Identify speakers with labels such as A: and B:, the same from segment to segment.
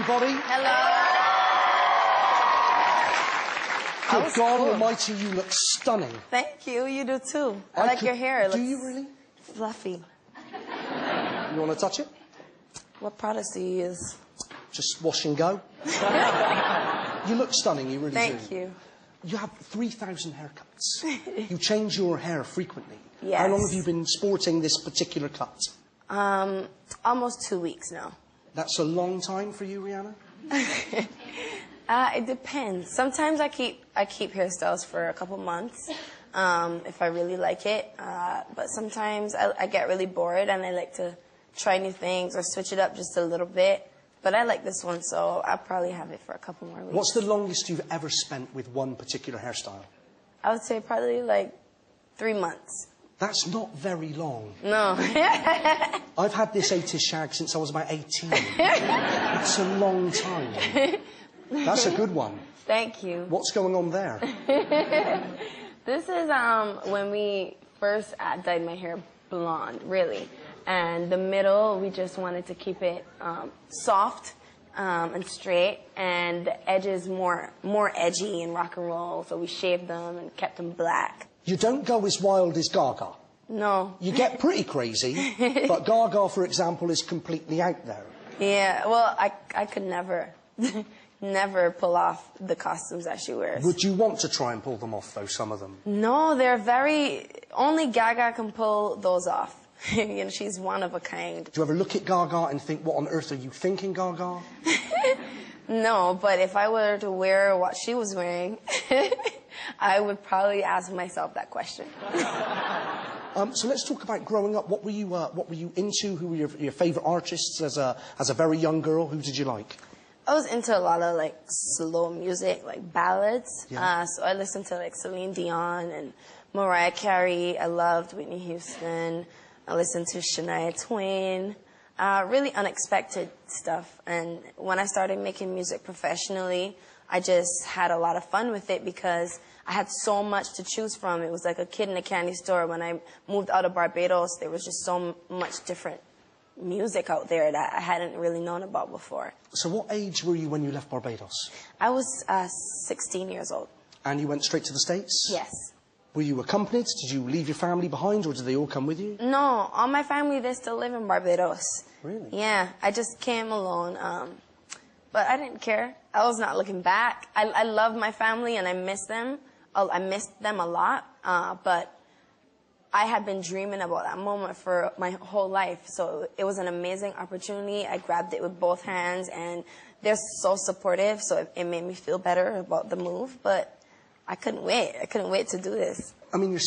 A: everybody.
B: Hello.
A: Good God
B: cool.
A: almighty, you look stunning.
B: Thank you. You do too. I like your hair. It
A: do
B: looks
A: you really?
B: fluffy.
A: You want to touch it?
B: What products do you use?
A: Just wash and go. You look stunning, you really do.
B: Thank you.
A: You have 3,000 haircuts. You change your hair frequently.
B: Yes.
A: How long have you been sporting this particular cut?
B: Almost 2 weeks now.
A: That's a long time for you, Rihanna?
B: It depends. Sometimes I keep hairstyles for a couple months if I really like it. But sometimes I get really bored and I like to try new things or switch it up just a little bit. But I like this one, so I'll probably have it for a couple more weeks.
A: What's the longest you've ever spent with one particular hairstyle? I
B: would say probably like 3 months.
A: That's not very long.
B: No.
A: I've had this 80s shag since I was about 18. That's a long time. That's a good one.
B: Thank you.
A: What's going on there?
B: This is when we first dyed my hair blonde, really. And the middle, we just wanted to keep it soft and straight, and the edges more edgy and rock and roll, so we shaved them and kept them black.
A: You don't go as wild as Gaga.
B: No.
A: You get pretty crazy, but Gaga, for example, is completely out there.
B: Yeah, well, I could never, never pull off the costumes that she wears.
A: Would you want to try and pull them off, though, some of them?
B: No, only Gaga can pull those off. You know, she's one of a kind.
A: Do you ever look at Gaga and think, what on earth are you thinking, Gaga?
B: No, but if I were to wear what she was wearing, I would probably ask myself that question.
A: So let's talk about growing up. What were you into? Who were your favourite artists as a very young girl? Who did you like?
B: I was into a lot of like slow music, like ballads.
A: Yeah.
B: So I listened to like Celine Dion and Mariah Carey. I loved Whitney Houston. I listened to Shania Twain. Really unexpected stuff. And when I started making music professionally, I just had a lot of fun with it because I had so much to choose from. It was like a kid in a candy store. When I moved out of Barbados, there was just so much different music out there that I hadn't really known about before.
A: So what age were you when you left Barbados?
B: I was 16 years old.
A: And you went straight to the States?
B: Yes.
A: Were you accompanied? Did you leave your family behind, or did they all come with you?
B: No, all my family, they still live in Barbados.
A: Really?
B: Yeah, I just came alone. But I didn't care. I was not looking back. I love my family and I miss them. I missed them a lot. But I had been dreaming about that moment for my whole life. So it was an amazing opportunity. I grabbed it with both hands, and they're so supportive. So it made me feel better about the move. But I couldn't wait. I couldn't wait to do this.
A: I mean, you're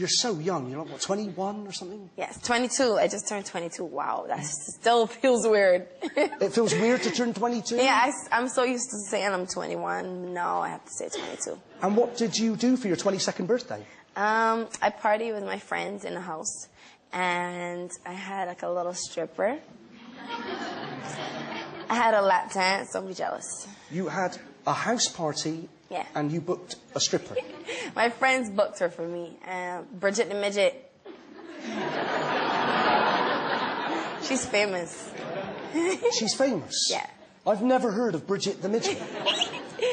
A: so young. You're like, what, 21 or something?
B: Yes, 22. I just turned 22. Wow, that still feels weird.
A: It feels weird to turn 22?
B: Yeah, I'm so used to saying I'm 21. No, I have to say 22.
A: And what did you do for your 22nd birthday?
B: I party with my friends in the house, and I had like a little stripper. I had a lap dance. Don't be jealous.
A: You had a house party.
B: Yeah.
A: And you booked a stripper.
B: My friends booked her for me. Bridget the Midget. She's famous.
A: She's famous?
B: Yeah.
A: I've never heard of Bridget the Midget.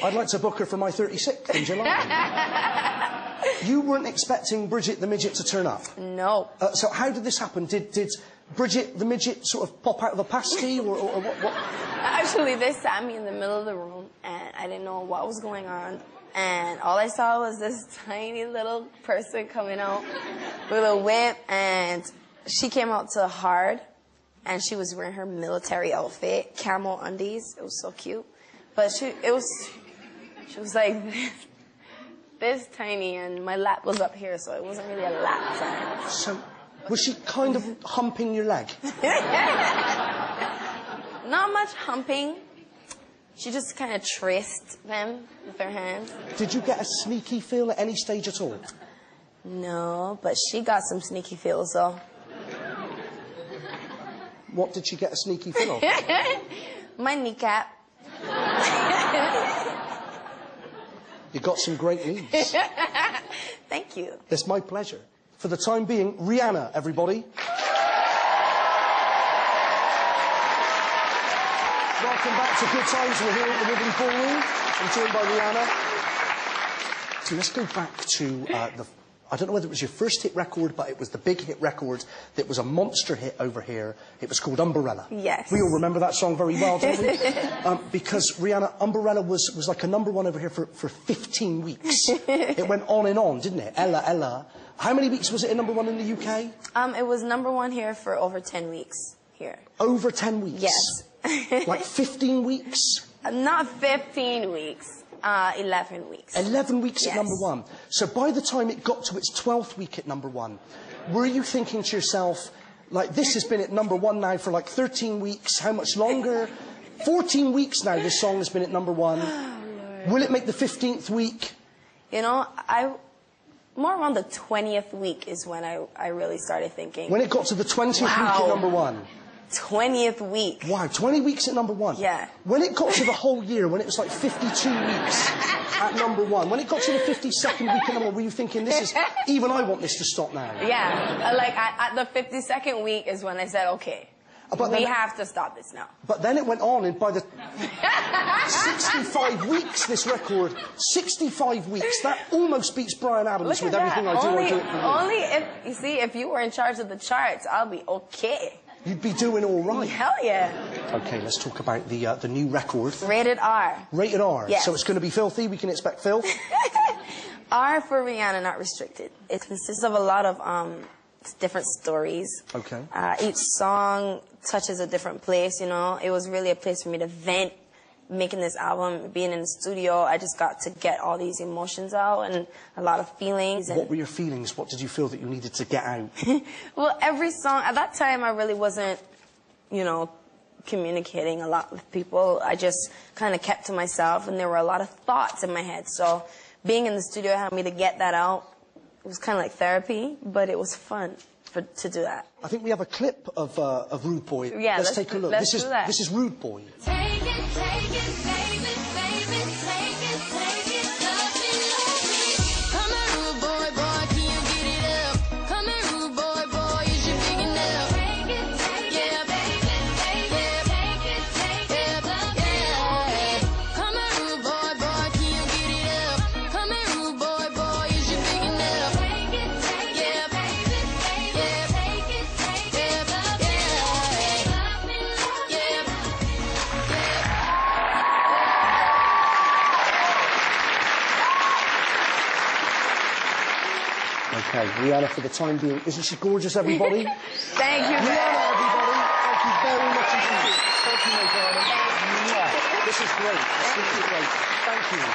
A: I'd like to book her for my 36th in July. You weren't expecting Bridget the Midget to turn up?
B: No.
A: So how did this happen? Did Bridget the Midget sort of pop out of a pasty, or what?
B: Actually, they sat me in the middle of the room, and I didn't know what was going on. And all I saw was this tiny little person coming out with a whip, and she came out to hard, and she was wearing her military outfit, camel undies. It was so cute. But she was like this tiny, and my lap was up here, so it wasn't really a lap dance.
A: So, was she kind of humping your leg?
B: Not much humping. She just kind of traced them with her hands.
A: Did you get a sneaky feel at any stage at all?
B: No, but she got some sneaky feels, though.
A: What did she get a sneaky feel of?
B: My kneecap.
A: You got some great news.
B: Thank you.
A: It's my pleasure. For the time being, Rihanna, everybody. Welcome back to Good Times. We're here at the Ribbon Ballroom. I'm joined by Rihanna. So let's go back to I don't know whether it was your first hit record, but it was the big hit record that was a monster hit over here. It was called Umbrella.
B: Yes.
A: We all remember that song very well, don't we? Because, Rihanna, Umbrella was like a #1 over here for 15 weeks. It went on and on, didn't it? Ella, Ella. How many weeks was it in #1 in the UK?
B: It was #1 here for over 10 weeks here.
A: Over 10 weeks?
B: Yes.
A: Like 15 weeks?
B: Not 15 weeks. 11 weeks.
A: 11 weeks
B: yes.
A: at #1. So by the time it got to its 12th week at #1, were you thinking to yourself, like, this has been at #1 now for like 13 weeks, how much longer? 14 weeks now this song has been at #1. Oh, will it make the 15th week?
B: You know, more around the 20th week is when I really started thinking.
A: When it got to the 20th week at #1?
B: 20th week.
A: Wow, 20 weeks at #1?
B: Yeah.
A: When it got to the whole year, when it was like 52 weeks at #1, when it got to the 52nd week at #1, were you thinking, this is, even I want this to stop now?
B: Yeah, like at the 52nd week is when I said, okay, we have to stop this now.
A: But then it went on, and by the 65 weeks, this record, 65 weeks, that almost beats Bryan Adams with Everything I Do, I Do It For You.
B: Only if, you see, if you were in charge of the charts, I'll be okay.
A: You'd be doing all right.
B: Hell yeah.
A: Okay, let's talk about the new record.
B: Rated R.
A: Rated R.
B: Yes.
A: So it's going to be filthy. We can expect filth.
B: R for Rihanna, not restricted. It consists of a lot of different stories.
A: Okay.
B: Each song touches a different place. You know, it was really a place for me to vent. Making this album, being in the studio, I just got to get all these emotions out and a lot of feelings.
A: What were your feelings? What did you feel that you needed to get out?
B: Well, every song, at that time I really wasn't, you know, communicating a lot with people. I just kind of kept to myself, and there were a lot of thoughts in my head. So being in the studio helped me to get that out. It was kind of like therapy, but it was fun to do that.
A: I think we have a clip of Rude Boy.
B: Yeah,
A: let's take a look.
B: Let's do that.
A: This is Rude Boy.
C: Take it, baby, baby, take it, love me, love me. Come on, rude boy, boy, can you get it up? Come on, rude boy, boy, is you big enough? Take it, yeah, baby, baby, take it, love me, yeah. Come on, rude boy, boy, can you get it up? Come on, rude boy, boy, is you big enough? Take it, yeah, baby, baby, take it, love me, yeah.
A: Okay, Rihanna, for the time being, isn't she gorgeous, everybody?
B: Thank you.
A: Rihanna, everybody, thank you very much indeed. Thank you, my darling. This is great. This is great. Thank you.